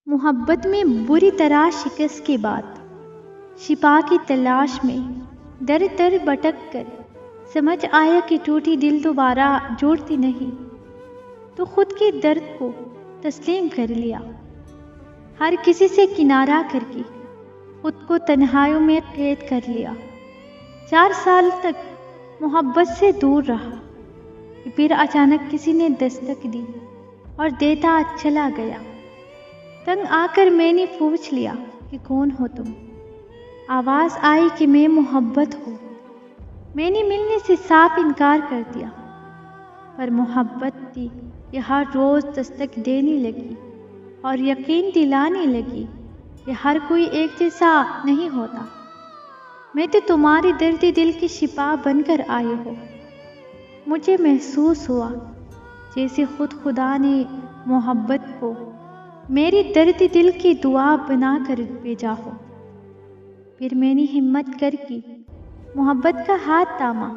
मोहब्बत में बुरी तरह शिकस्त के बाद शिफा की तलाश में दर दर भटक कर समझ आया कि टूटी दिल दोबारा जोड़ती नहीं, तो खुद के दर्द को तस्लीम कर लिया। हर किसी से किनारा करके खुद को तन्हाइयों में कैद कर लिया। 4 साल तक मोहब्बत से दूर रहा, फिर अचानक किसी ने दस्तक दी और देता चला गया। तंग आकर मैंने पूछ लिया कि कौन हो तुम। आवाज़ आई कि मैं मोहब्बत हूँ। मैंने मिलने से साफ इनकार कर दिया, पर मोहब्बत थी कि हर रोज़ दस्तक देने लगी और यकीन दिलाने लगी कि हर कोई एक जैसा नहीं होता। मैं तो तुम्हारी दर्द दिल की शिफा बनकर आई हूँ। मुझे महसूस हुआ जैसे खुदा ने मोहब्बत को मेरी दर्द दिल की दुआ बनाकर भेजा हो। फिर मैंने हिम्मत करके मोहब्बत का हाथ थामा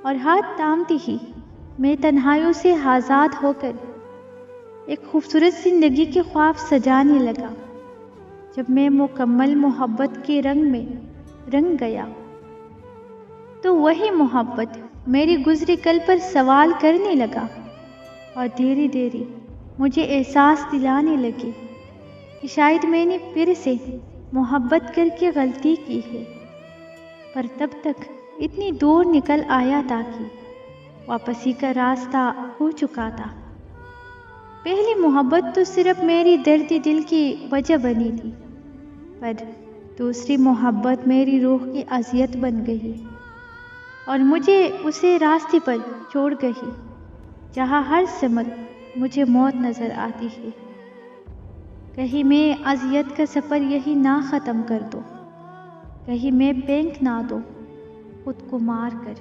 और हाथ थामती ही मैं तन्हाइयों से आज़ाद होकर एक खूबसूरत जिंदगी के ख्वाब सजाने लगा। जब मैं मुकम्मल मोहब्बत के रंग में रंग गया, तो वही मोहब्बत मेरी गुजरे कल पर सवाल करने लगा और धीरे धीरे मुझे एहसास दिलाने लगी कि शायद मैंने फिर से मोहब्बत करके गलती की है, पर तब तक इतनी दूर निकल आया था कि वापसी का रास्ता हो चुका था। पहली मोहब्बत तो सिर्फ मेरी दर्द दिल की वजह बनी थी, पर दूसरी मोहब्बत मेरी रूह की अज़ियत बन गई और मुझे उसे रास्ते पर छोड़ गई जहाँ हर समय मुझे मौत नज़र आती है। कहीं मैं अज़ियत का सफ़र यही ना ख़त्म कर दूँ, कहीं मैं फेंक ना दूँ खुद को मार कर।